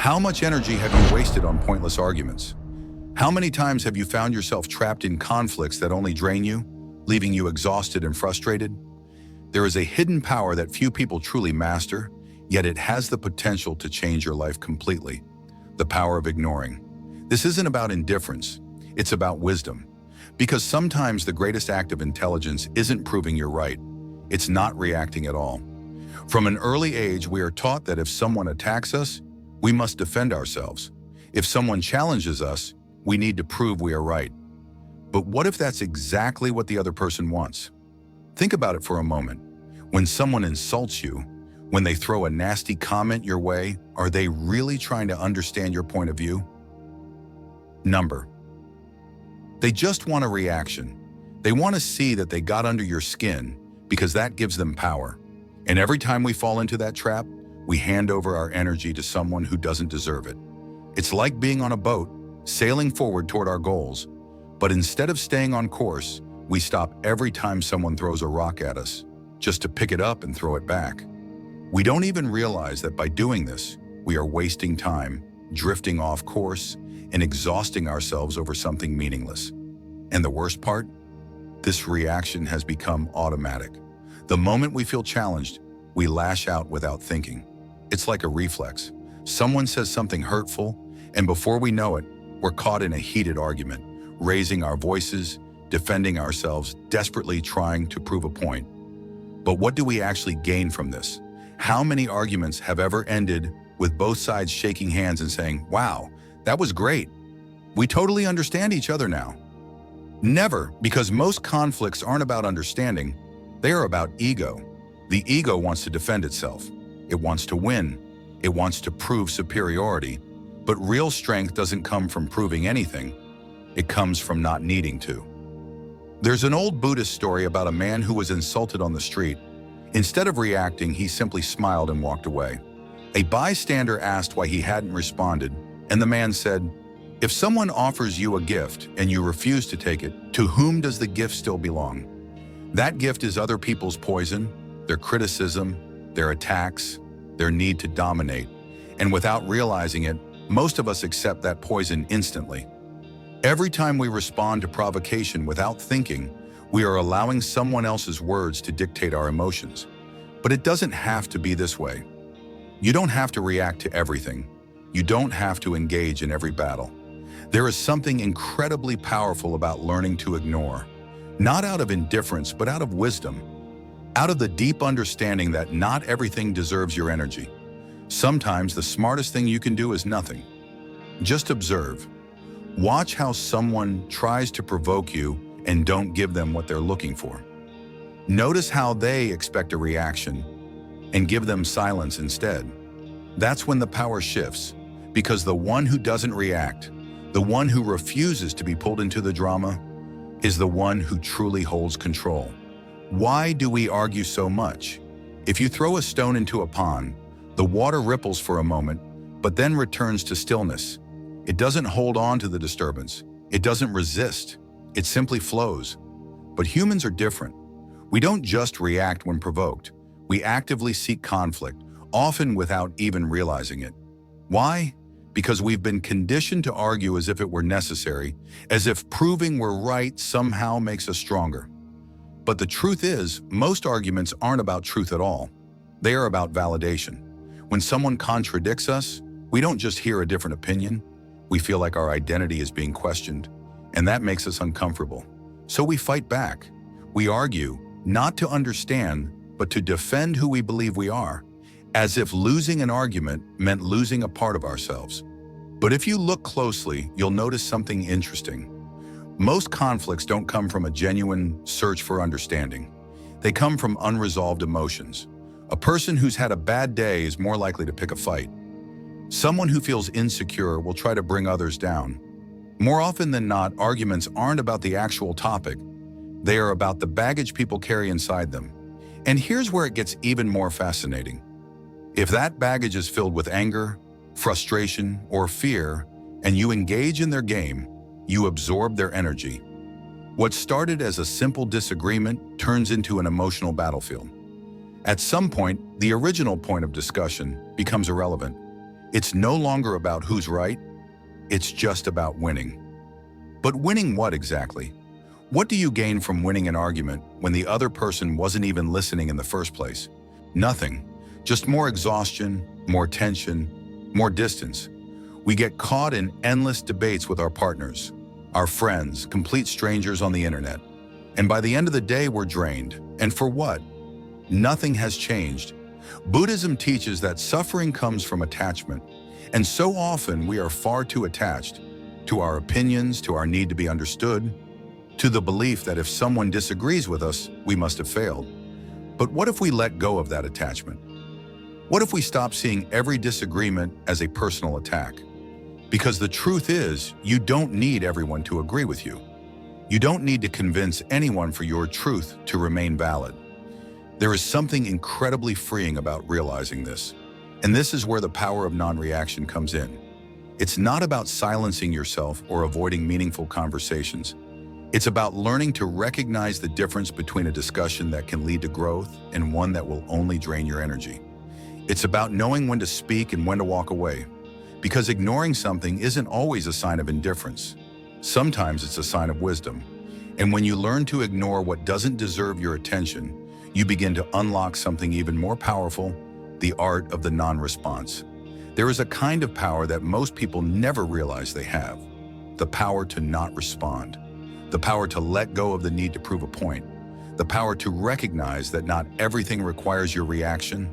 How much energy have you wasted on pointless arguments? How many times have you found yourself trapped in conflicts that only drain you, leaving you exhausted and frustrated? There is a hidden power that few people truly master, yet it has the potential to change your life completely. The power of ignoring. This isn't about indifference, it's about wisdom. Because sometimes the greatest act of intelligence isn't proving you're right, it's not reacting at all. From an early age, we are taught that if someone attacks us, we must defend ourselves. If someone challenges us, we need to prove we are right. But what if that's exactly what the other person wants? Think about it for a moment. When someone insults you, when they throw a nasty comment your way, are they really trying to understand your point of view? Number. They just want a reaction. They want to see that they got under your skin because that gives them power. And every time we fall into that trap, we hand over our energy to someone who doesn't deserve it. It's like being on a boat, sailing forward toward our goals, but instead of staying on course, we stop every time someone throws a rock at us, just to pick it up and throw it back. We don't even realize that by doing this, we are wasting time, drifting off course, and exhausting ourselves over something meaningless. And the worst part? This reaction has become automatic. The moment we feel challenged, we lash out without thinking. It's like a reflex. Someone says something hurtful, and before we know it, we're caught in a heated argument, raising our voices, defending ourselves, desperately trying to prove a point. But what do we actually gain from this? How many arguments have ever ended with both sides shaking hands and saying, "Wow, that was great. We totally understand each other now"? Never, because most conflicts aren't about understanding. They are about ego. The ego wants to defend itself. It wants to win. It wants to prove superiority. But real strength doesn't come from proving anything. It comes from not needing to. There's an old Buddhist story about a man who was insulted on the street. Instead of reacting, he simply smiled and walked away. A bystander asked why he hadn't responded, and the man said, "If someone offers you a gift and you refuse to take it, to whom does the gift still belong? That gift is other people's poison, their criticism, their attacks, their need to dominate. And without realizing it, most of us accept that poison instantly. Every time we respond to provocation without thinking, we are allowing someone else's words to dictate our emotions. But it doesn't have to be this way. You don't have to react to everything. You don't have to engage in every battle. There is something incredibly powerful about learning to ignore, not out of indifference, but out of wisdom, out of the deep understanding that not everything deserves your energy. Sometimes the smartest thing you can do is nothing. Just observe. Watch how someone tries to provoke you and don't give them what they're looking for. Notice how they expect a reaction and give them silence instead. That's when the power shifts, because the one who doesn't react, the one who refuses to be pulled into the drama, is the one who truly holds control. Why do we argue so much? If you throw a stone into a pond, the water ripples for a moment, but then returns to stillness. It doesn't hold on to the disturbance. It doesn't resist. It simply flows. But humans are different. We don't just react when provoked. We actively seek conflict, often without even realizing it. Why? Because we've been conditioned to argue as if it were necessary, as if proving we're right somehow makes us stronger. But the truth is, most arguments aren't about truth at all. They are about validation. When someone contradicts us, we don't just hear a different opinion. We feel like our identity is being questioned, and that makes us uncomfortable. So we fight back. We argue, not to understand, but to defend who we believe we are, as if losing an argument meant losing a part of ourselves. But if you look closely, you'll notice something interesting. Most conflicts don't come from a genuine search for understanding. They come from unresolved emotions. A person who's had a bad day is more likely to pick a fight. Someone who feels insecure will try to bring others down. More often than not, arguments aren't about the actual topic. They are about the baggage people carry inside them. And here's where it gets even more fascinating. If that baggage is filled with anger, frustration, or fear, and you engage in their game, you absorb their energy. What started as a simple disagreement turns into an emotional battlefield. At some point, the original point of discussion becomes irrelevant. It's no longer about who's right, it's just about winning. But winning what exactly? What do you gain from winning an argument when the other person wasn't even listening in the first place? Nothing. Just more exhaustion, more tension, more distance. We get caught in endless debates with our partners, our friends, complete strangers on the internet. And by the end of the day, we're drained. And for what? Nothing has changed. Buddhism teaches that suffering comes from attachment. And so often we are far too attached to our opinions, to our need to be understood, to the belief that if someone disagrees with us, we must have failed. But what if we let go of that attachment? What if we stop seeing every disagreement as a personal attack? Because the truth is, you don't need everyone to agree with you. You don't need to convince anyone for your truth to remain valid. There is something incredibly freeing about realizing this. And this is where the power of non-reaction comes in. It's not about silencing yourself or avoiding meaningful conversations. It's about learning to recognize the difference between a discussion that can lead to growth and one that will only drain your energy. It's about knowing when to speak and when to walk away. Because ignoring something isn't always a sign of indifference. Sometimes it's a sign of wisdom. And when you learn to ignore what doesn't deserve your attention, you begin to unlock something even more powerful, the art of the non-response. There is a kind of power that most people never realize they have. The power to not respond. The power to let go of the need to prove a point. The power to recognize that not everything requires your reaction.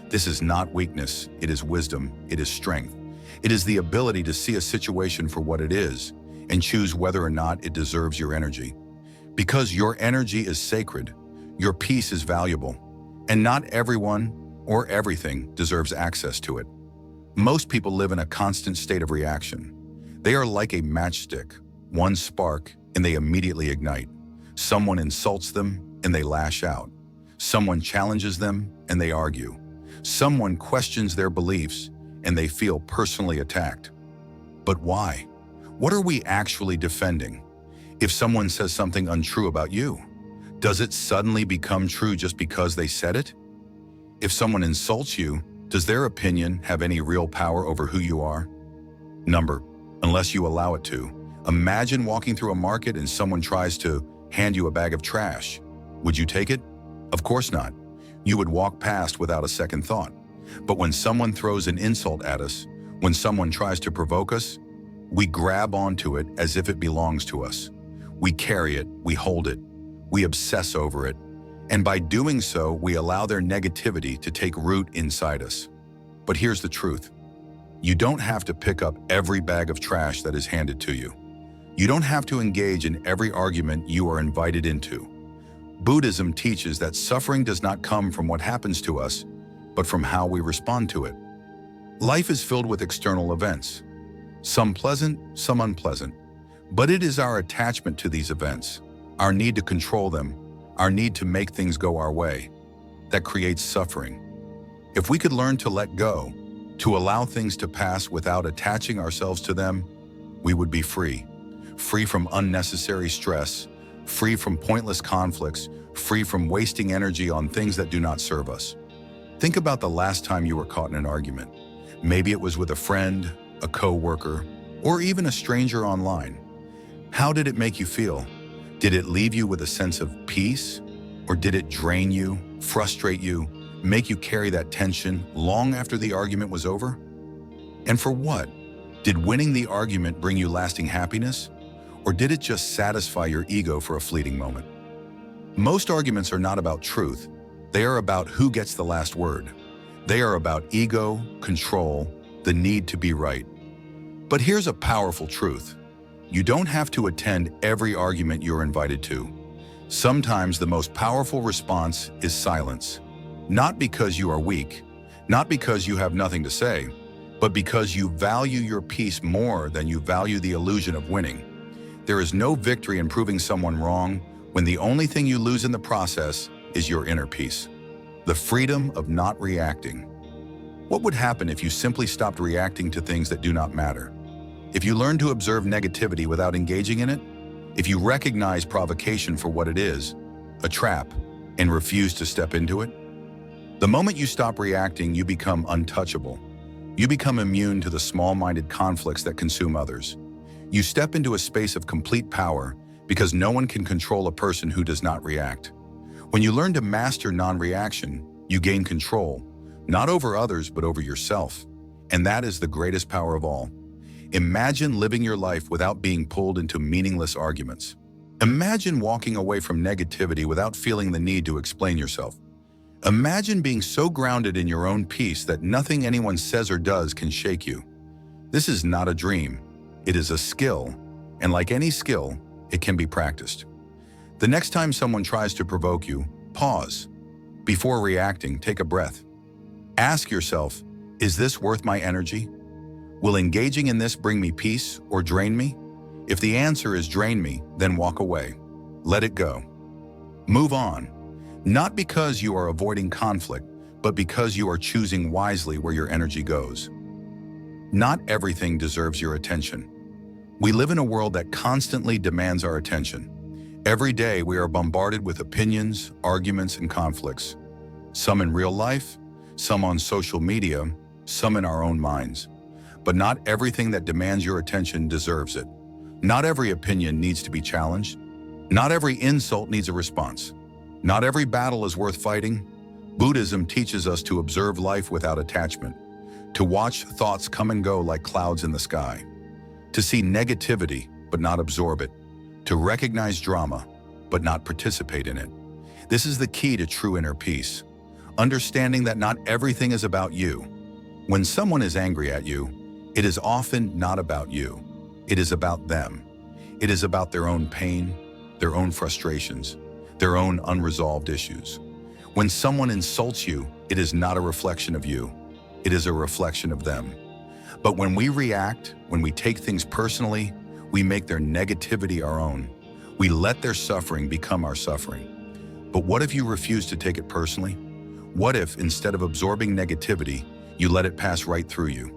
This is not weakness, it is wisdom, it is strength. It is the ability to see a situation for what it is and choose whether or not it deserves your energy. Because your energy is sacred, your peace is valuable, and not everyone or everything deserves access to it. Most people live in a constant state of reaction. They are like a matchstick, one spark and they immediately ignite. Someone insults them and they lash out. Someone challenges them and they argue. Someone questions their beliefs and they feel personally attacked. But why? What are we actually defending? If someone says something untrue about you, does it suddenly become true just because they said it? If someone insults you, does their opinion have any real power over who you are? Unless you allow it to. Imagine walking through a market and someone tries to hand you a bag of trash. Would you take it? Of course not. You would walk past without a second thought. But when someone throws an insult at us, when someone tries to provoke us, we grab onto it as if it belongs to us. We carry it, we hold it, we obsess over it, and by doing so, we allow their negativity to take root inside us. But here's the truth. You don't have to pick up every bag of trash that is handed to you. You don't have to engage in every argument you are invited into. Buddhism teaches that suffering does not come from what happens to us, but from how we respond to it. Life is filled with external events, some pleasant, some unpleasant. But it is our attachment to these events, our need to control them, our need to make things go our way, that creates suffering. If we could learn to let go, to allow things to pass without attaching ourselves to them, we would be free. Free from unnecessary stress, free from pointless conflicts, free from wasting energy on things that do not serve us. Think about the last time you were caught in an argument. Maybe it was with a friend, a co-worker, or even a stranger online. How did it make you feel? Did it leave you with a sense of peace? Or did it drain you, frustrate you, make you carry that tension long after the argument was over? And for what? Did winning the argument bring you lasting happiness? Or did it just satisfy your ego for a fleeting moment? Most arguments are not about truth. They are about who gets the last word. They are about ego, control, the need to be right. But here's a powerful truth. You don't have to attend every argument you're invited to. Sometimes the most powerful response is silence. Not because you are weak, not because you have nothing to say, but because you value your peace more than you value the illusion of winning. There is no victory in proving someone wrong when the only thing you lose in the process is your inner peace. The freedom of not reacting. What would happen if you simply stopped reacting to things that do not matter? If you learn to observe negativity without engaging in it, if you recognize provocation for what it is, a trap, and refuse to step into it, the moment you stop reacting, you become untouchable. You become immune to the small-minded conflicts that consume others. You step into a space of complete power because no one can control a person who does not react. When you learn to master non-reaction, you gain control, not over others but over yourself. And that is the greatest power of all. Imagine living your life without being pulled into meaningless arguments. Imagine walking away from negativity without feeling the need to explain yourself. Imagine being so grounded in your own peace that nothing anyone says or does can shake you. This is not a dream. It is a skill, and like any skill, it can be practiced. The next time someone tries to provoke you, pause. Before reacting, take a breath. Ask yourself, is this worth my energy? Will engaging in this bring me peace or drain me? If the answer is drain me, then walk away. Let it go. Move on. Not because you are avoiding conflict, but because you are choosing wisely where your energy goes. Not everything deserves your attention. We live in a world that constantly demands our attention. Every day we are bombarded with opinions, arguments, and conflicts. Some in real life, some on social media, some in our own minds. But not everything that demands your attention deserves it. Not every opinion needs to be challenged. Not every insult needs a response. Not every battle is worth fighting. Buddhism teaches us to observe life without attachment, to watch thoughts come and go like clouds in the sky, to see negativity but not absorb it, to recognize drama but not participate in it. This is the key to true inner peace, understanding that not everything is about you. When someone is angry at you, it is often not about you. It is about them. It is about their own pain, their own frustrations, their own unresolved issues. When someone insults you, it is not a reflection of you. It is a reflection of them. But when we react, when we take things personally, we make their negativity our own. We let their suffering become our suffering. But what if you refuse to take it personally? What if, instead of absorbing negativity, you let it pass right through you?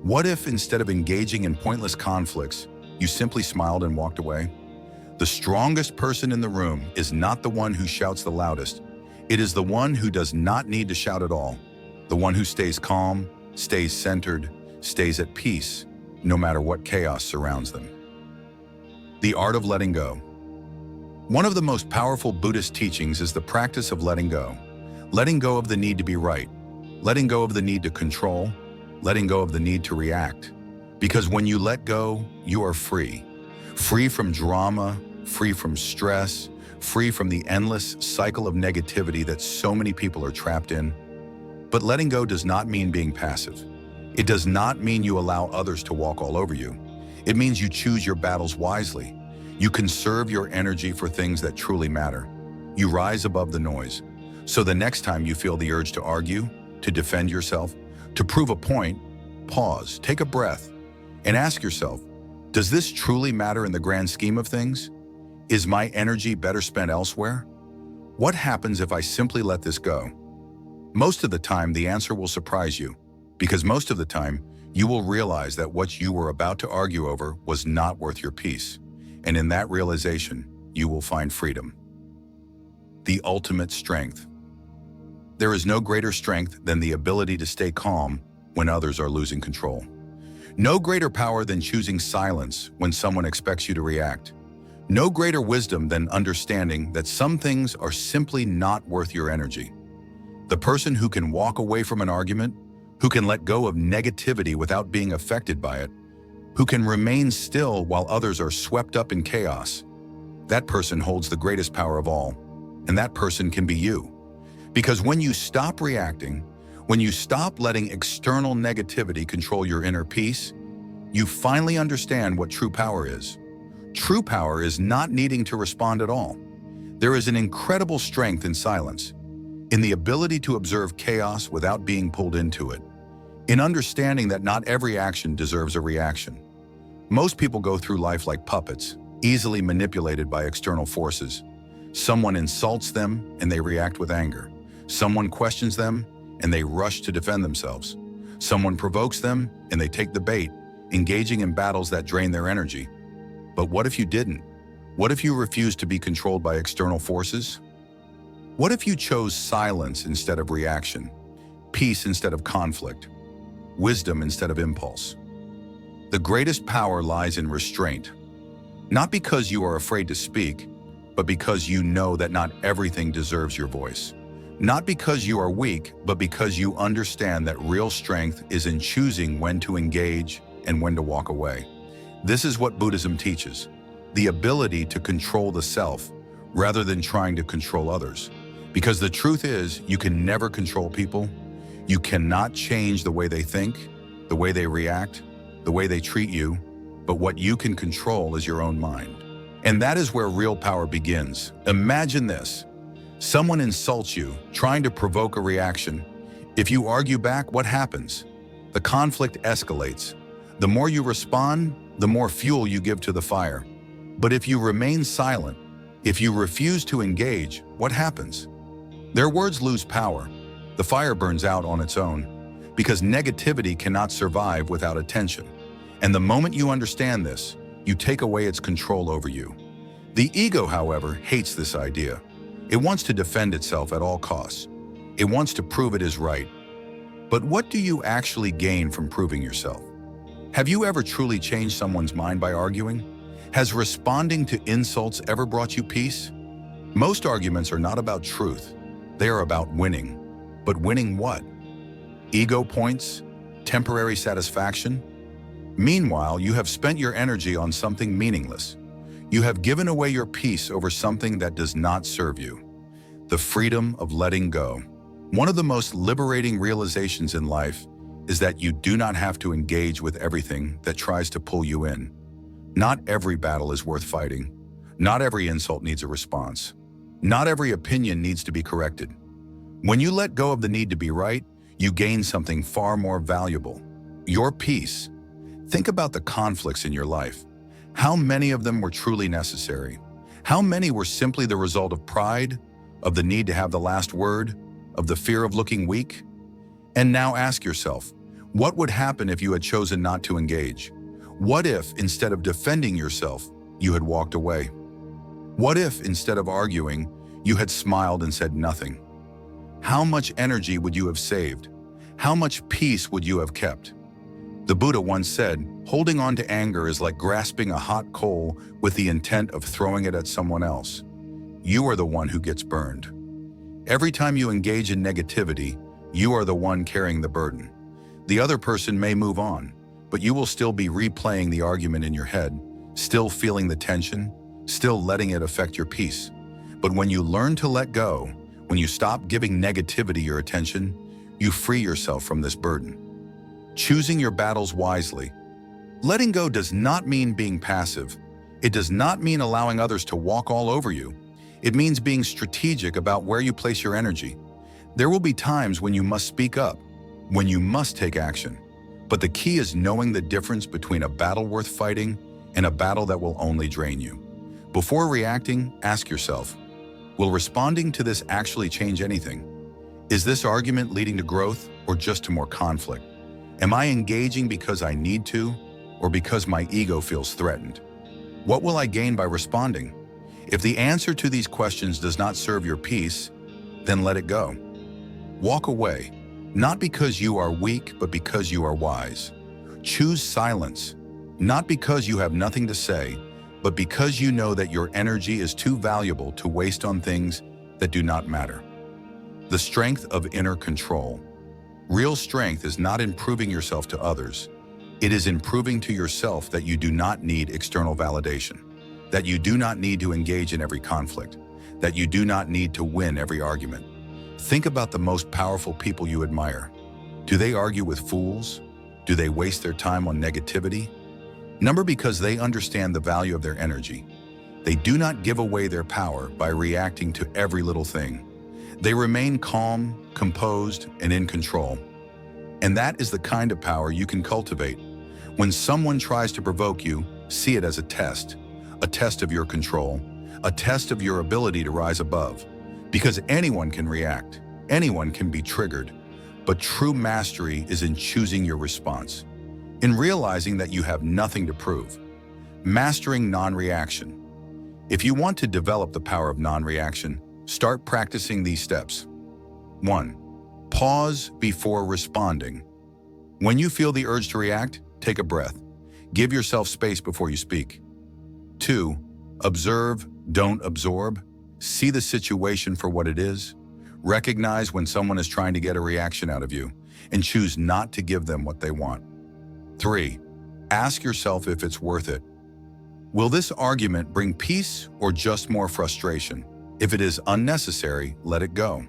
What if, instead of engaging in pointless conflicts, you simply smiled and walked away? The strongest person in the room is not the one who shouts the loudest. It is the one who does not need to shout at all. The one who stays calm, stays centered, stays at peace, no matter what chaos surrounds them. The art of letting go. One of the most powerful Buddhist teachings is the practice of letting go. Letting go of the need to be right. Letting go of the need to control. Letting go of the need to react. Because when you let go, you are free. Free from drama, free from stress, free from the endless cycle of negativity that so many people are trapped in. But letting go does not mean being passive. It does not mean you allow others to walk all over you. It means you choose your battles wisely. You conserve your energy for things that truly matter. You rise above the noise. So the next time you feel the urge to argue, to defend yourself, to prove a point, pause, take a breath, and ask yourself, does this truly matter in the grand scheme of things? Is my energy better spent elsewhere? What happens if I simply let this go? Most of the time, the answer will surprise you, because most of the time, you will realize that what you were about to argue over was not worth your peace. And in that realization, you will find freedom. The ultimate strength. There is no greater strength than the ability to stay calm when others are losing control. No greater power than choosing silence when someone expects you to react. No greater wisdom than understanding that some things are simply not worth your energy. The person who can walk away from an argument, who can let go of negativity without being affected by it, who can remain still while others are swept up in chaos, that person holds the greatest power of all, and that person can be you. Because when you stop reacting, when you stop letting external negativity control your inner peace, you finally understand what true power is. True power is not needing to respond at all. There is an incredible strength in silence, in the ability to observe chaos without being pulled into it, in understanding that not every action deserves a reaction. Most people go through life like puppets, easily manipulated by external forces. Someone insults them and they react with anger. Someone questions them and they rush to defend themselves. Someone provokes them and they take the bait, engaging in battles that drain their energy. But what if you didn't? What if you refused to be controlled by external forces? What if you chose silence instead of reaction, peace instead of conflict? wisdom instead of impulse. The greatest power lies in restraint, not because you are afraid to speak, but because you know that not everything deserves your voice. Not because you are weak, but because you understand that real strength is in choosing when to engage and when to walk away. This is what Buddhism teaches, the ability to control the self rather than trying to control others. Because the truth is, you can never control people. You cannot change the way they think, the way they react, the way they treat you, but what you can control is your own mind. And that is where real power begins. Imagine this. Someone insults you, trying to provoke a reaction. If you argue back, what happens? The conflict escalates. The more you respond, the more fuel you give to the fire. But if you remain silent, if you refuse to engage, what happens? Their words lose power. The fire burns out on its own, because negativity cannot survive without attention. And the moment you understand this, you take away its control over you. The ego, however, hates this idea. It wants to defend itself at all costs. It wants to prove it is right. But what do you actually gain from proving yourself? Have you ever truly changed someone's mind by arguing? Has responding to insults ever brought you peace? Most arguments are not about truth. They are about winning. But winning what? Ego points? Temporary satisfaction? Meanwhile, you have spent your energy on something meaningless. You have given away your peace over something that does not serve you. The freedom of letting go. One of the most liberating realizations in life is that you do not have to engage with everything that tries to pull you in. Not every battle is worth fighting. Not every insult needs a response. Not every opinion needs to be corrected. When you let go of the need to be right, you gain something far more valuable: your peace. Think about the conflicts in your life. How many of them were truly necessary? How many were simply the result of pride, of the need to have the last word, of the fear of looking weak? And now ask yourself, what would happen if you had chosen not to engage? What if, instead of defending yourself, you had walked away? What if, instead of arguing, you had smiled and said nothing? How much energy would you have saved? How much peace would you have kept? The Buddha once said, holding on to anger is like grasping a hot coal with the intent of throwing it at someone else. You are the one who gets burned. Every time you engage in negativity, you are the one carrying the burden. The other person may move on, but you will still be replaying the argument in your head, still feeling the tension, still letting it affect your peace. But when you learn to let go, when you stop giving negativity your attention, you free yourself from this burden. Choosing your battles wisely. Letting go does not mean being passive. It does not mean allowing others to walk all over you. It means being strategic about where you place your energy. There will be times when you must speak up, when you must take action. But the key is knowing the difference between a battle worth fighting and a battle that will only drain you. Before reacting, ask yourself, will responding to this actually change anything? Is this argument leading to growth or just to more conflict? Am I engaging because I need to, or because my ego feels threatened? What will I gain by responding? If the answer to these questions does not serve your peace, then let it go. Walk away, not because you are weak, but because you are wise. Choose silence, not because you have nothing to say, but because you know that your energy is too valuable to waste on things that do not matter. The strength of inner control. Real strength is not in proving yourself to others. It is in proving to yourself that you do not need external validation, that you do not need to engage in every conflict, that you do not need to win every argument. Think about the most powerful people you admire. Do they argue with fools? Do they waste their time on negativity? Number because they understand the value of their energy. They do not give away their power by reacting to every little thing. They remain calm, composed, and in control. And that is the kind of power you can cultivate. When someone tries to provoke you, see it as a test of your control, a test of your ability to rise above. Because anyone can react, anyone can be triggered, but true mastery is in choosing your response, in realizing that you have nothing to prove. Mastering non-reaction. If you want to develop the power of non-reaction, start practicing these steps. 1. Pause before responding. When you feel the urge to react, take a breath. Give yourself space before you speak. 2. Observe, don't absorb. See the situation for what it is. Recognize when someone is trying to get a reaction out of you, and choose not to give them what they want. 3. Ask yourself if it's worth it. Will this argument bring peace or just more frustration? If it is unnecessary, let it go.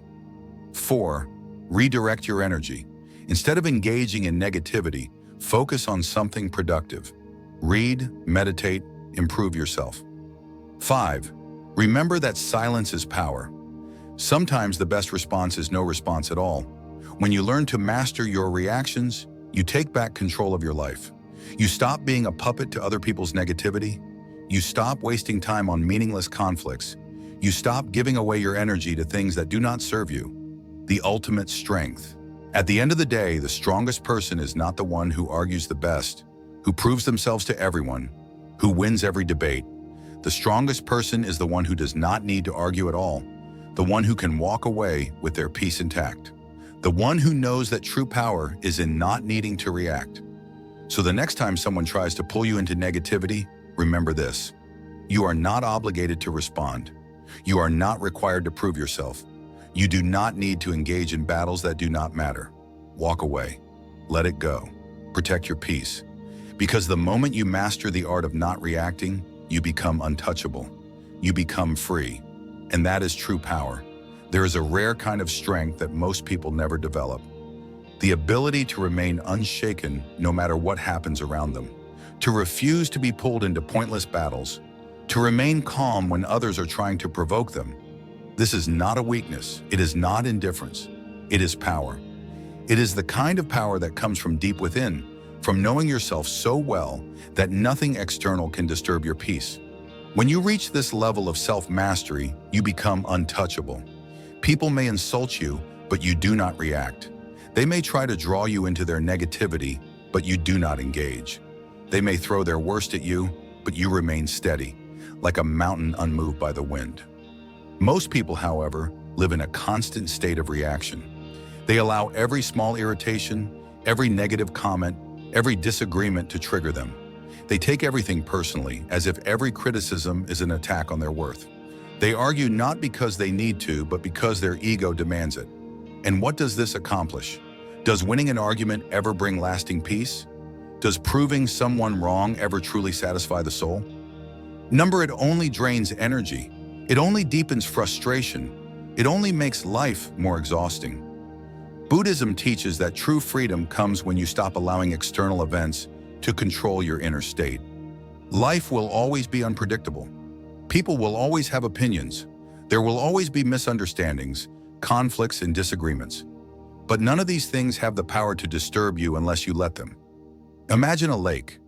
4. Redirect your energy. Instead of engaging in negativity, focus on something productive. Read, meditate, improve yourself. 5. Remember that silence is power. Sometimes the best response is no response at all. When you learn to master your reactions, you take back control of your life. You stop being a puppet to other people's negativity. You stop wasting time on meaningless conflicts. You stop giving away your energy to things that do not serve you. The ultimate strength. At the end of the day, the strongest person is not the one who argues the best, who proves themselves to everyone, who wins every debate. The strongest person is the one who does not need to argue at all, the one who can walk away with their peace intact, the one who knows that true power is in not needing to react. So the next time someone tries to pull you into negativity, remember this: you are not obligated to respond. You are not required to prove yourself. You do not need to engage in battles that do not matter. Walk away. Let it go. Protect your peace. Because the moment you master the art of not reacting, you become untouchable. You become free. And that is true power. There is a rare kind of strength that most people never develop. The ability to remain unshaken no matter what happens around them. To refuse to be pulled into pointless battles. To remain calm when others are trying to provoke them. This is not a weakness. It is not indifference. It is power. It is the kind of power that comes from deep within, from knowing yourself so well that nothing external can disturb your peace. When you reach this level of self-mastery, you become untouchable. People may insult you, but you do not react. They may try to draw you into their negativity, but you do not engage. They may throw their worst at you, but you remain steady, like a mountain unmoved by the wind. Most people, however, live in a constant state of reaction. They allow every small irritation, every negative comment, every disagreement to trigger them. They take everything personally, as if every criticism is an attack on their worth. They argue not because they need to, but because their ego demands it. And what does this accomplish? Does winning an argument ever bring lasting peace? Does proving someone wrong ever truly satisfy the soul? It only drains energy. It only deepens frustration. It only makes life more exhausting. Buddhism teaches that true freedom comes when you stop allowing external events to control your inner state. Life will always be unpredictable. People will always have opinions. There will always be misunderstandings, conflicts, and disagreements. But none of these things have the power to disturb you unless you let them. Imagine a lake.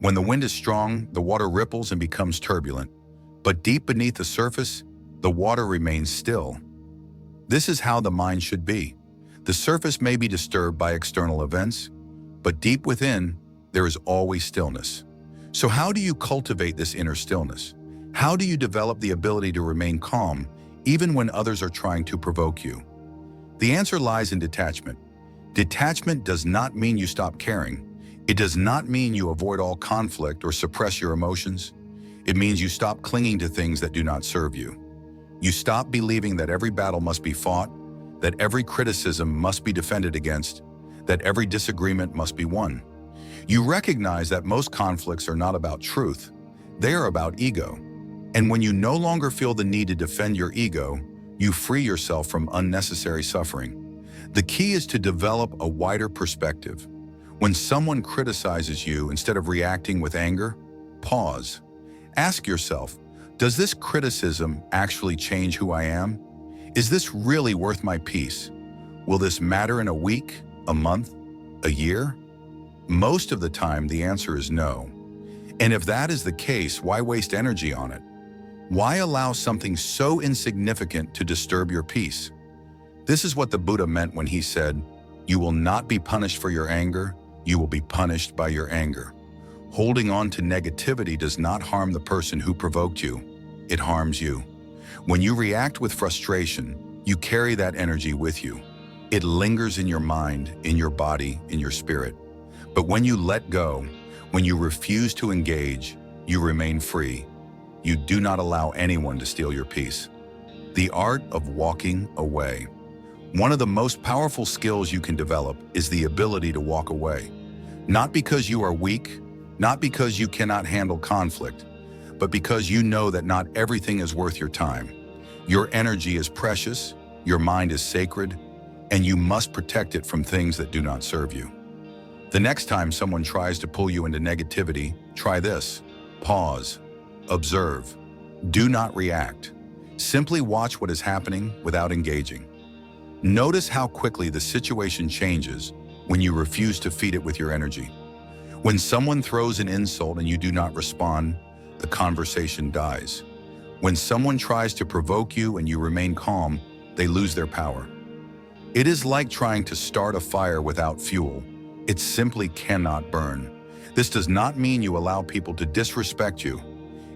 When the wind is strong, the water ripples and becomes turbulent. But deep beneath the surface, the water remains still. This is how the mind should be. The surface may be disturbed by external events, but deep within, there is always stillness. So how do you cultivate this inner stillness? How do you develop the ability to remain calm, even when others are trying to provoke you? The answer lies in detachment. Detachment does not mean you stop caring. It does not mean you avoid all conflict or suppress your emotions. It means you stop clinging to things that do not serve you. You stop believing that every battle must be fought, that every criticism must be defended against, that every disagreement must be won. You recognize that most conflicts are not about truth, they are about ego. And when you no longer feel the need to defend your ego, you free yourself from unnecessary suffering. The key is to develop a wider perspective. When someone criticizes you, instead of reacting with anger, pause. Ask yourself, does this criticism actually change who I am? Is this really worth my peace? Will this matter in a week, a month, a year? Most of the time, the answer is no. And if that is the case, why waste energy on it? Why allow something so insignificant to disturb your peace? This is what the Buddha meant when he said, "You will not be punished for your anger, you will be punished by your anger." Holding on to negativity does not harm the person who provoked you. It harms you. When you react with frustration, you carry that energy with you. It lingers in your mind, in your body, in your spirit. But when you let go, when you refuse to engage, you remain free. You do not allow anyone to steal your peace. The art of walking away. One of the most powerful skills you can develop is the ability to walk away. Not because you are weak, not because you cannot handle conflict, but because you know that not everything is worth your time. Your energy is precious, your mind is sacred, and you must protect it from things that do not serve you. The next time someone tries to pull you into negativity, try this. Pause. Observe. Do not react. Simply watch what is happening without engaging. Notice how quickly the situation changes when you refuse to feed it with your energy. When someone throws an insult and you do not respond, the conversation dies. When someone tries to provoke you and you remain calm, they lose their power. It is like trying to start a fire without fuel. It simply cannot burn. This does not mean you allow people to disrespect you.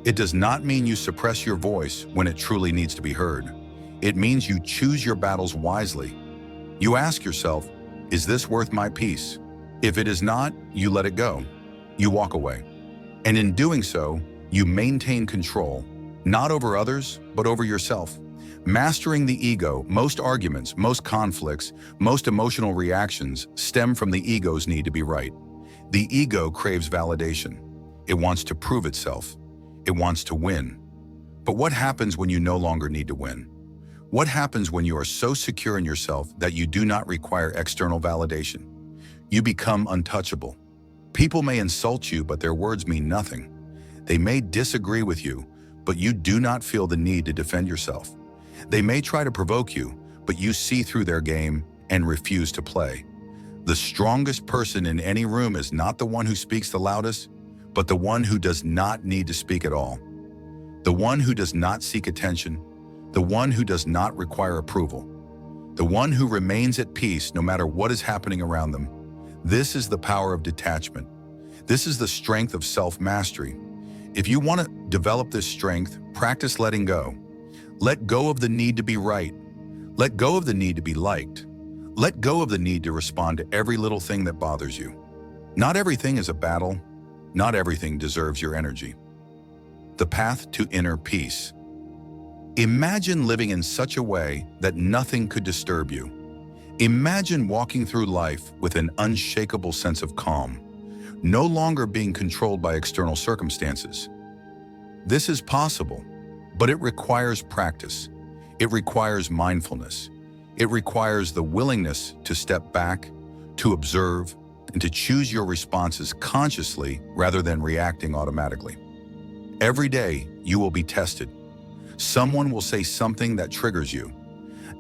It does not mean you suppress your voice when it truly needs to be heard. It means you choose your battles wisely. You ask yourself, is this worth my peace? If it is not, you let it go. You walk away. And in doing so, you maintain control, not over others, but over yourself. Mastering the ego. Most arguments, most conflicts, most emotional reactions stem from the ego's need to be right. The ego craves validation. It wants to prove itself. It wants to win. But what happens when you no longer need to win? What happens when you are so secure in yourself that you do not require external validation? You become untouchable. People may insult you, but their words mean nothing. They may disagree with you, but you do not feel the need to defend yourself. They may try to provoke you, but you see through their game and refuse to play. The strongest person in any room is not the one who speaks the loudest, but the one who does not need to speak at all. The one who does not seek attention, the one who does not require approval, the one who remains at peace no matter what is happening around them. This is the power of detachment. This is the strength of self-mastery. If you want to develop this strength, practice letting go. Let go of the need to be right. Let go of the need to be liked. Let go of the need to respond to every little thing that bothers you. Not everything is a battle. Not everything deserves your energy. The path to inner peace. Imagine living in such a way that nothing could disturb you. Imagine walking through life with an unshakable sense of calm, no longer being controlled by external circumstances. This is possible, but it requires practice. It requires mindfulness. It requires the willingness to step back, to observe, and to choose your responses consciously rather than reacting automatically. Every day, you will be tested. Someone will say something that triggers you.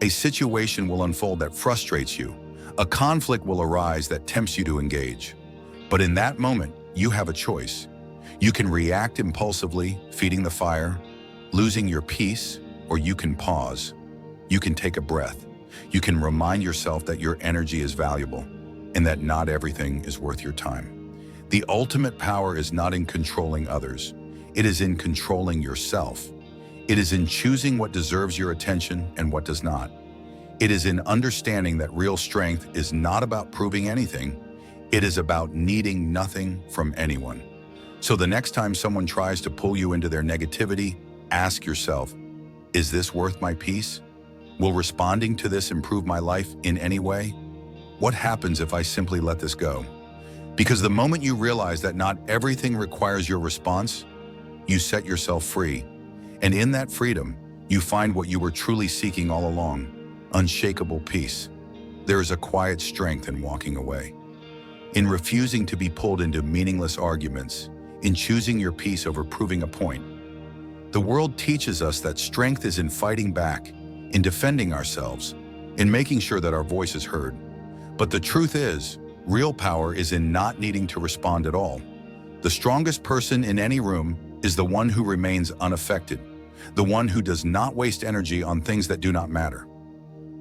A situation will unfold that frustrates you. A conflict will arise that tempts you to engage. But in that moment, you have a choice. You can react impulsively, feeding the fire, losing your peace, or you can pause. You can take a breath. You can remind yourself that your energy is valuable and that not everything is worth your time. The ultimate power is not in controlling others. It is in controlling yourself. It is in choosing what deserves your attention and what does not. It is in understanding that real strength is not about proving anything. It is about needing nothing from anyone. So the next time someone tries to pull you into their negativity, ask yourself, is this worth my peace? Will responding to this improve my life in any way? What happens if I simply let this go? Because the moment you realize that not everything requires your response, you set yourself free. And in that freedom, you find what you were truly seeking all along, unshakable peace. There is a quiet strength in walking away, in refusing to be pulled into meaningless arguments, in choosing your peace over proving a point. The world teaches us that strength is in fighting back, in defending ourselves, in making sure that our voice is heard. But the truth is, real power is in not needing to respond at all. The strongest person in any room is the one who remains unaffected, the one who does not waste energy on things that do not matter.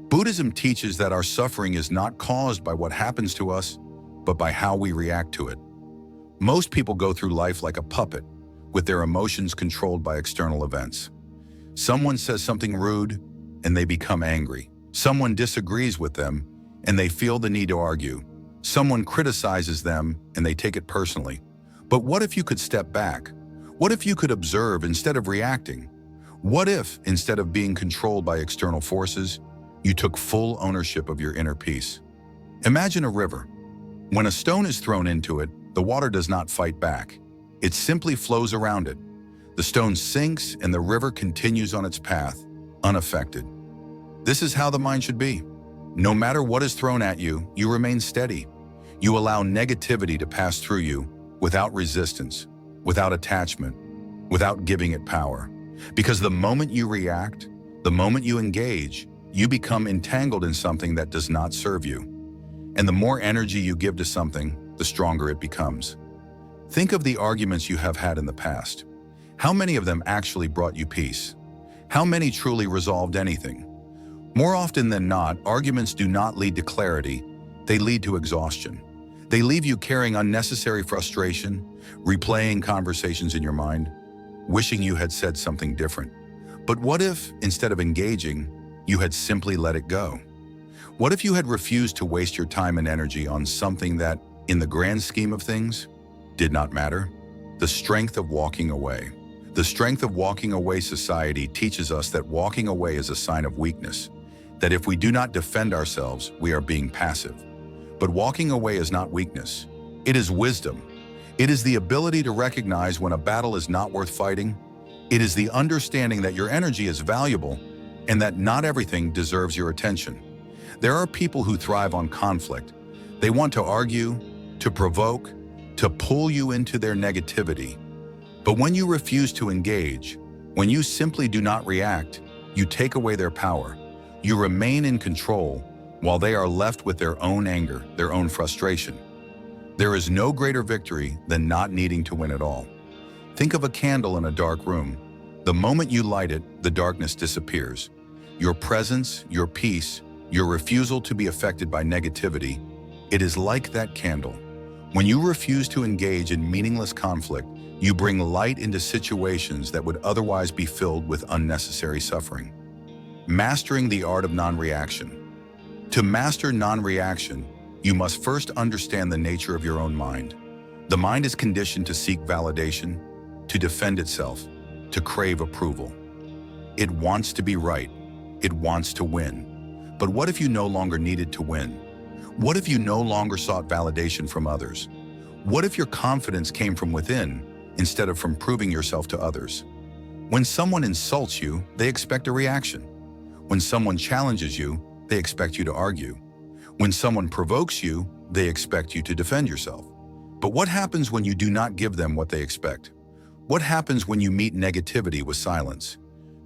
Buddhism teaches that our suffering is not caused by what happens to us, but by how we react to it. Most people go through life like a puppet, with their emotions controlled by external events. Someone says something rude, and they become angry. Someone disagrees with them, and they feel the need to argue. Someone criticizes them and they take it personally. But what if you could step back? What if you could observe instead of reacting? What if, instead of being controlled by external forces, you took full ownership of your inner peace? Imagine a river. When a stone is thrown into it, the water does not fight back. It simply flows around it. The stone sinks and the river continues on its path, unaffected. This is how the mind should be. No matter what is thrown at you, you remain steady. You allow negativity to pass through you without resistance, without attachment, without giving it power. Because the moment you react, the moment you engage, you become entangled in something that does not serve you. And the more energy you give to something, the stronger it becomes. Think of the arguments you have had in the past. How many of them actually brought you peace? How many truly resolved anything? More often than not, arguments do not lead to clarity, they lead to exhaustion. They leave you carrying unnecessary frustration, replaying conversations in your mind, wishing you had said something different. But what if, instead of engaging, you had simply let it go? What if you had refused to waste your time and energy on something that, in the grand scheme of things, did not matter? The strength of walking away. The strength of walking away society teaches us that walking away is a sign of weakness, that if we do not defend ourselves, we are being passive. But walking away is not weakness. It is wisdom. It is the ability to recognize when a battle is not worth fighting. It is the understanding that your energy is valuable and that not everything deserves your attention. There are people who thrive on conflict. They want to argue, to provoke, to pull you into their negativity. But when you refuse to engage, when you simply do not react, you take away their power. You remain in control while they are left with their own anger, their own frustration. There is no greater victory than not needing to win at all. Think of a candle in a dark room. The moment you light it, the darkness disappears. Your presence, your peace, your refusal to be affected by negativity, it is like that candle. When you refuse to engage in meaningless conflict, you bring light into situations that would otherwise be filled with unnecessary suffering. Mastering the art of non-reaction. To master non-reaction, you must first understand the nature of your own mind. The mind is conditioned to seek validation, to defend itself, to crave approval. It wants to be right. It wants to win. But what if you no longer needed to win? What if you no longer sought validation from others? What if your confidence came from within instead of from proving yourself to others? When someone insults you, they expect a reaction. When someone challenges you, they expect you to argue. When someone provokes you, they expect you to defend yourself. But what happens when you do not give them what they expect? What happens when you meet negativity with silence?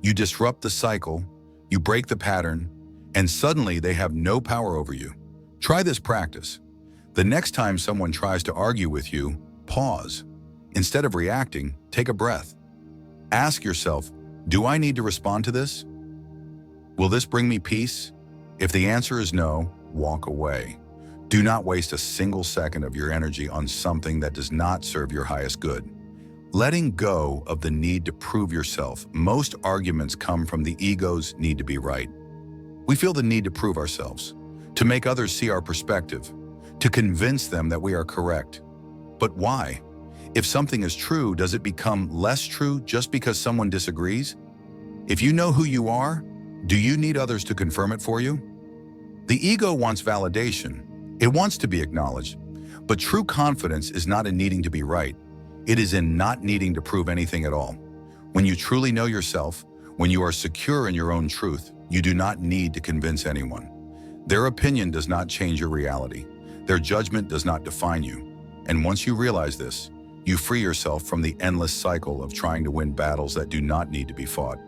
You disrupt the cycle, you break the pattern, and suddenly they have no power over you. Try this practice. The next time someone tries to argue with you, pause. Instead of reacting, take a breath. Ask yourself, do I need to respond to this? Will this bring me peace? If the answer is no, walk away. Do not waste a single second of your energy on something that does not serve your highest good. Letting go of the need to prove yourself. Most arguments come from the ego's need to be right. We feel the need to prove ourselves, to make others see our perspective, to convince them that we are correct. But why? If something is true, does it become less true just because someone disagrees? If you know who you are, do you need others to confirm it for you? The ego wants validation. It wants to be acknowledged. But true confidence is not in needing to be right. It is in not needing to prove anything at all. When you truly know yourself, when you are secure in your own truth, you do not need to convince anyone. Their opinion does not change your reality. Their judgment does not define you. And once you realize this, you free yourself from the endless cycle of trying to win battles that do not need to be fought.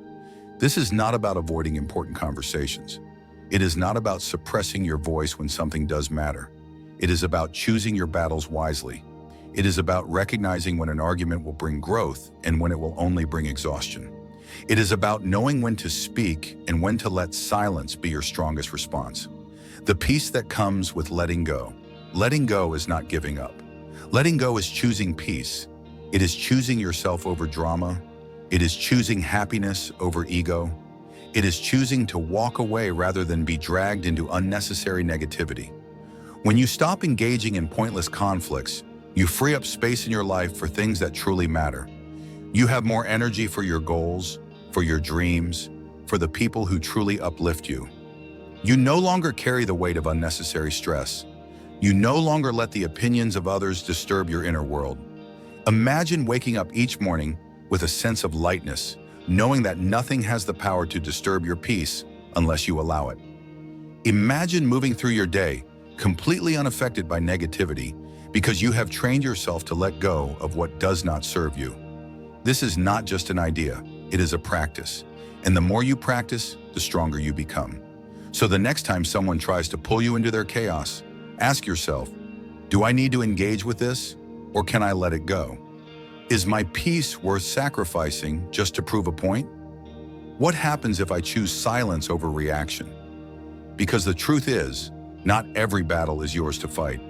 This is not about avoiding important conversations. It is not about suppressing your voice when something does matter. It is about choosing your battles wisely. It is about recognizing when an argument will bring growth and when it will only bring exhaustion. It is about knowing when to speak and when to let silence be your strongest response. The peace that comes with letting go. Letting go is not giving up. Letting go is choosing peace. It is choosing yourself over drama. It is choosing happiness over ego. It is choosing to walk away rather than be dragged into unnecessary negativity. When you stop engaging in pointless conflicts, you free up space in your life for things that truly matter. You have more energy for your goals, for your dreams, for the people who truly uplift you. You no longer carry the weight of unnecessary stress. You no longer let the opinions of others disturb your inner world. Imagine waking up each morning with a sense of lightness, knowing that nothing has the power to disturb your peace unless you allow it. Imagine moving through your day completely unaffected by negativity because you have trained yourself to let go of what does not serve you. This is not just an idea, it is a practice. And the more you practice, the stronger you become. So the next time someone tries to pull you into their chaos, ask yourself, do I need to engage with this, or can I let it go? Is my peace worth sacrificing just to prove a point? What happens if I choose silence over reaction? Because the truth is, not every battle is yours to fight.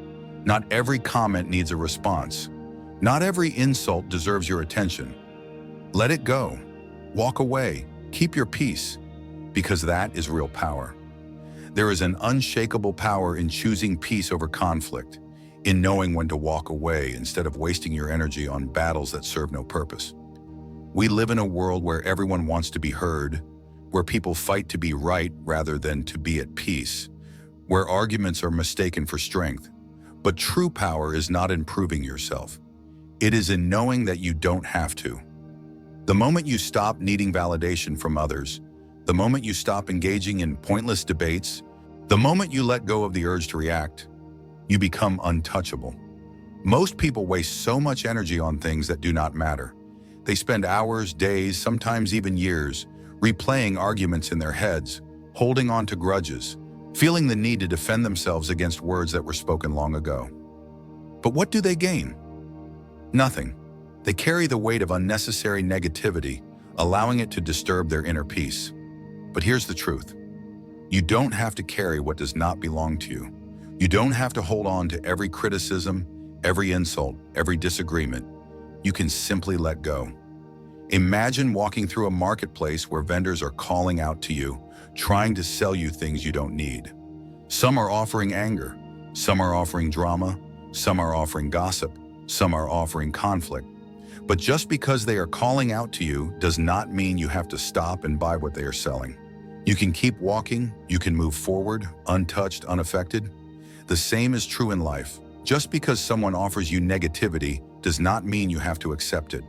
Not every comment needs a response. Not every insult deserves your attention. Let it go. Walk away. Keep your peace, because that is real power. There is an unshakable power in choosing peace over conflict, in knowing when to walk away instead of wasting your energy on battles that serve no purpose. We live in a world where everyone wants to be heard, where people fight to be right rather than to be at peace, where arguments are mistaken for strength. But true power is not in proving yourself. It is in knowing that you don't have to. The moment you stop needing validation from others, the moment you stop engaging in pointless debates, the moment you let go of the urge to react, you become untouchable. Most people waste so much energy on things that do not matter. They spend hours, days, sometimes even years, replaying arguments in their heads, holding on to grudges, feeling the need to defend themselves against words that were spoken long ago. But what do they gain? Nothing. They carry the weight of unnecessary negativity, allowing it to disturb their inner peace. But here's the truth. You don't have to carry what does not belong to you. You don't have to hold on to every criticism, every insult, every disagreement. You can simply let go. Imagine walking through a marketplace where vendors are calling out to you, trying to sell you things you don't need. Some are offering anger, some are offering drama, some are offering gossip, some are offering conflict. But just because they are calling out to you does not mean you have to stop and buy what they are selling. You can keep walking, you can move forward, untouched, unaffected. The same is true in life. Just because someone offers you negativity does not mean you have to accept it.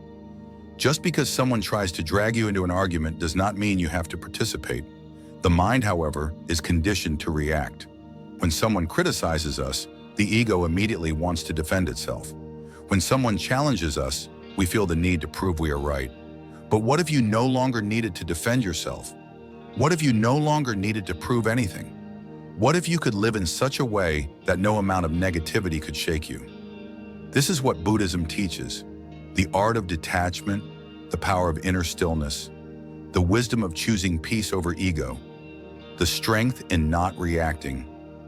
Just because someone tries to drag you into an argument does not mean you have to participate. The mind, however, is conditioned to react. When someone criticizes us, the ego immediately wants to defend itself. When someone challenges us, we feel the need to prove we are right. But what if you no longer needed to defend yourself? What if you no longer needed to prove anything? What if you could live in such a way that no amount of negativity could shake you? This is what Buddhism teaches: the art of detachment, the power of inner stillness, the wisdom of choosing peace over ego, the strength in not reacting.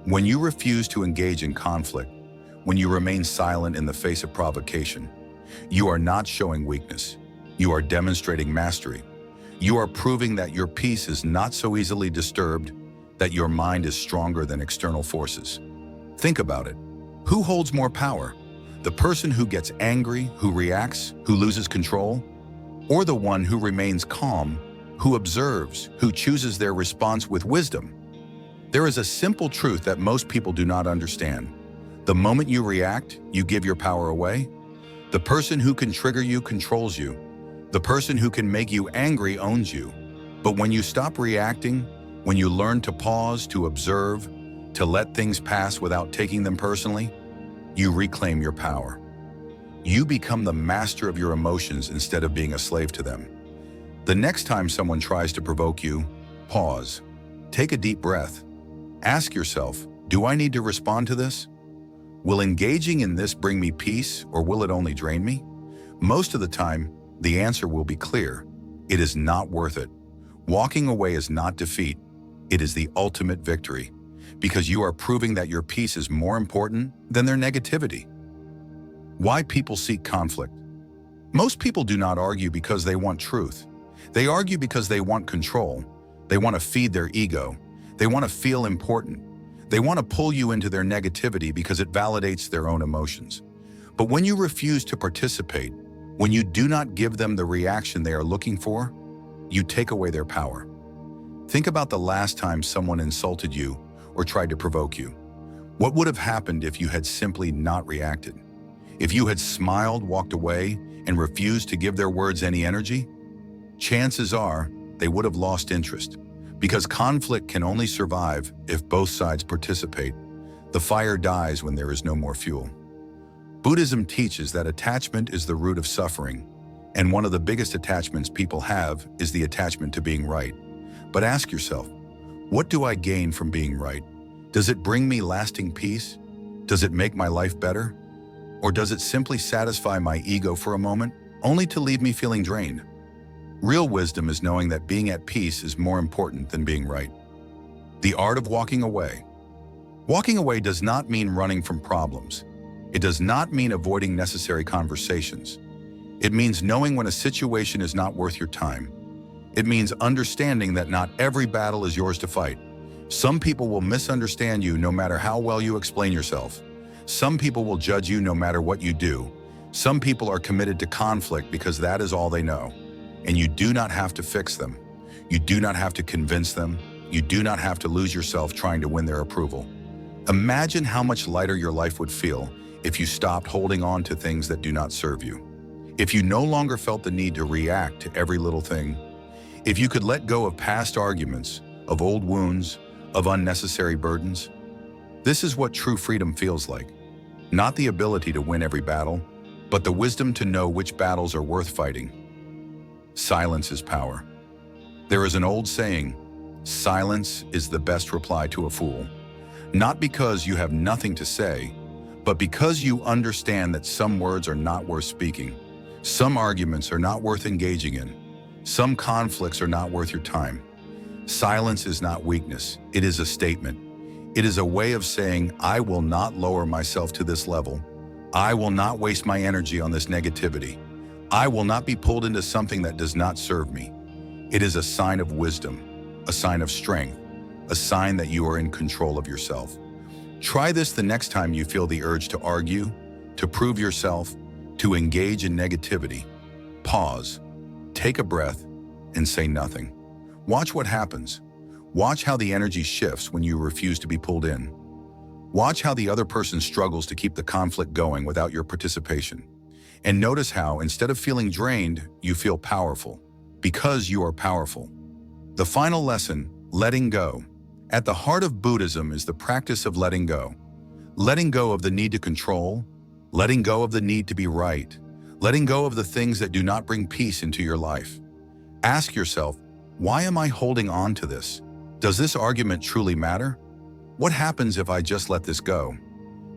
When you refuse to engage in conflict, when you remain silent in the face of provocation, you are not showing weakness. You are demonstrating mastery. You are proving that your peace is not so easily disturbed, that your mind is stronger than external forces. Think about it. Who holds more power? The person who gets angry, who reacts, who loses control? Or the one who remains calm, who observes, who chooses their response with wisdom? There is a simple truth that most people do not understand. The moment you react, you give your power away. The person who can trigger you controls you. The person who can make you angry owns you. But when you stop reacting, when you learn to pause, to observe, to let things pass without taking them personally, you reclaim your power. You become the master of your emotions instead of being a slave to them. The next time someone tries to provoke you, pause. Take a deep breath. Ask yourself, do I need to respond to this? Will engaging in this bring me peace, or will it only drain me? Most of the time, the answer will be clear. It is not worth it. Walking away is not defeat. It is the ultimate victory, because you are proving that your peace is more important than their negativity. Why people seek conflict? Most people do not argue because they want truth. They argue because they want control. They want to feed their ego. They want to feel important. They want to pull you into their negativity because it validates their own emotions. But when you refuse to participate, when you do not give them the reaction they are looking for, you take away their power. Think about the last time someone insulted you or tried to provoke you. What would have happened if you had simply not reacted? If you had smiled, walked away, and refused to give their words any energy? Chances are they would have lost interest. Because conflict can only survive if both sides participate. The fire dies when there is no more fuel. Buddhism teaches that attachment is the root of suffering, and one of the biggest attachments people have is the attachment to being right. But ask yourself, what do I gain from being right? Does it bring me lasting peace? Does it make my life better? Or does it simply satisfy my ego for a moment, only to leave me feeling drained? Real wisdom is knowing that being at peace is more important than being right. The art of walking away. Walking away does not mean running from problems. It does not mean avoiding necessary conversations. It means knowing when a situation is not worth your time. It means understanding that not every battle is yours to fight. Some people will misunderstand you no matter how well you explain yourself. Some people will judge you no matter what you do. Some people are committed to conflict because that is all they know. And you do not have to fix them. You do not have to convince them. You do not have to lose yourself trying to win their approval. Imagine how much lighter your life would feel if you stopped holding on to things that do not serve you. If you no longer felt the need to react to every little thing. If you could let go of past arguments, of old wounds, of unnecessary burdens. This is what true freedom feels like. Not the ability to win every battle, but the wisdom to know which battles are worth fighting. Silence is power. There is an old saying, silence is the best reply to a fool. Not because you have nothing to say, but because you understand that some words are not worth speaking. Some arguments are not worth engaging in. Some conflicts are not worth your time. Silence is not weakness, it is a statement. It is a way of saying, I will not lower myself to this level. I will not waste my energy on this negativity. I will not be pulled into something that does not serve me. It is a sign of wisdom, a sign of strength, a sign that you are in control of yourself. Try this the next time you feel the urge to argue, to prove yourself, to engage in negativity. Pause, take a breath, and say nothing. Watch what happens. Watch how the energy shifts when you refuse to be pulled in. Watch how the other person struggles to keep the conflict going without your participation. And notice how, instead of feeling drained, you feel powerful, because you are powerful. The final lesson, letting go. At the heart of Buddhism is the practice of letting go. Letting go of the need to control, letting go of the need to be right, letting go of the things that do not bring peace into your life. Ask yourself, why am I holding on to this? Does this argument truly matter? What happens if I just let this go?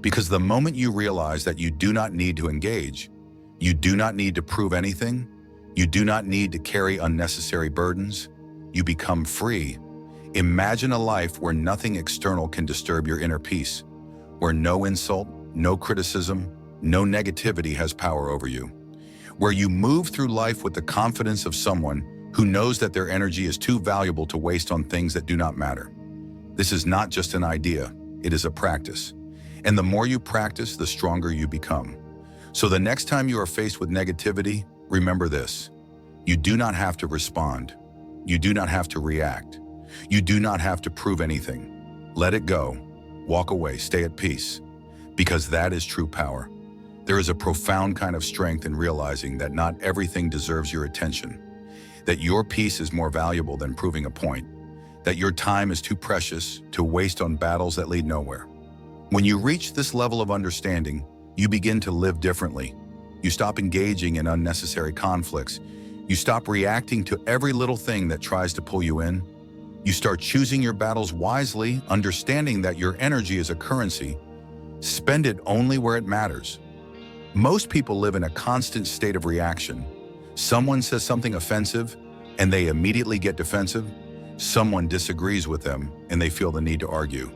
Because the moment you realize that you do not need to engage, you do not need to prove anything, you do not need to carry unnecessary burdens, you become free. Imagine a life where nothing external can disturb your inner peace, where no insult, no criticism, no negativity has power over you, where you move through life with the confidence of someone who knows that their energy is too valuable to waste on things that do not matter. This is not just an idea, it is a practice. And the more you practice, the stronger you become. So the next time you are faced with negativity, remember this. You do not have to respond. You do not have to react. You do not have to prove anything. Let it go. Walk away. Stay at peace. Because that is true power. There is a profound kind of strength in realizing that not everything deserves your attention. That your peace is more valuable than proving a point. That your time is too precious to waste on battles that lead nowhere. When you reach this level of understanding, you begin to live differently. You stop engaging in unnecessary conflicts. You stop reacting to every little thing that tries to pull you in. You start choosing your battles wisely, understanding that your energy is a currency. Spend it only where it matters. Most people live in a constant state of reaction. Someone says something offensive, and they immediately get defensive. Someone disagrees with them, and they feel the need to argue.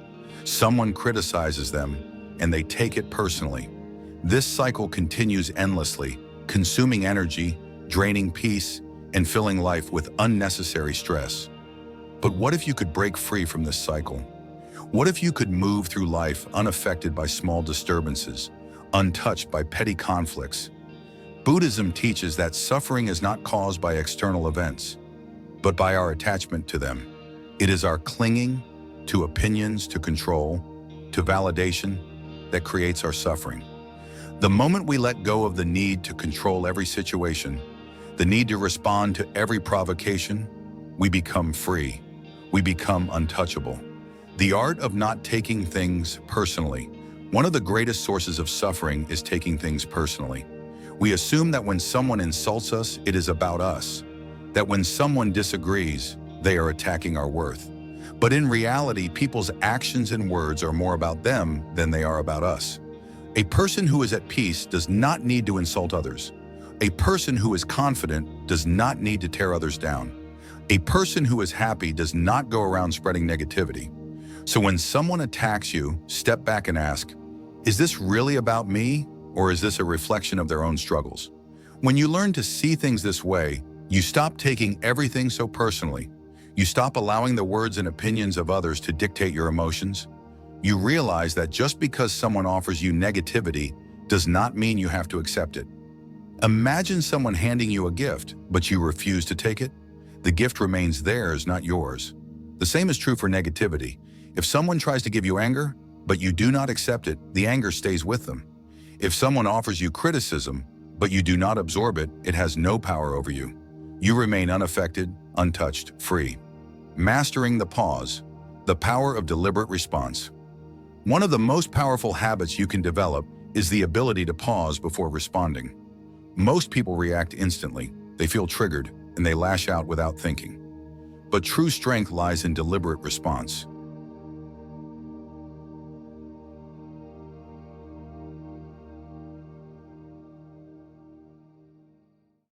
Someone criticizes them, and they take it personally. This cycle continues endlessly, consuming energy, draining peace, and filling life with unnecessary stress. But what if you could break free from this cycle? What if you could move through life unaffected by small disturbances, untouched by petty conflicts? Buddhism teaches that suffering is not caused by external events, but by our attachment to them. It is our clinging to opinions, to control, to validation that creates our suffering. The moment we let go of the need to control every situation, the need to respond to every provocation, we become free. We become untouchable. The art of not taking things personally. One of the greatest sources of suffering is taking things personally. We assume that when someone insults us, it is about us. That when someone disagrees, they are attacking our worth. But in reality, people's actions and words are more about them than they are about us. A person who is at peace does not need to insult others. A person who is confident does not need to tear others down. A person who is happy does not go around spreading negativity. So when someone attacks you, step back and ask, is this really about me, or is this a reflection of their own struggles? When you learn to see things this way, you stop taking everything so personally. You stop allowing the words and opinions of others to dictate your emotions. You realize that just because someone offers you negativity does not mean you have to accept it. Imagine someone handing you a gift, but you refuse to take it. The gift remains theirs, not yours. The same is true for negativity. If someone tries to give you anger, but you do not accept it, the anger stays with them. If someone offers you criticism, but you do not absorb it, it has no power over you. You remain unaffected, untouched, free. Mastering the pause, the power of deliberate response. One of the most powerful habits you can develop is the ability to pause before responding. Most people react instantly, they feel triggered, and they lash out without thinking. But true strength lies in deliberate response.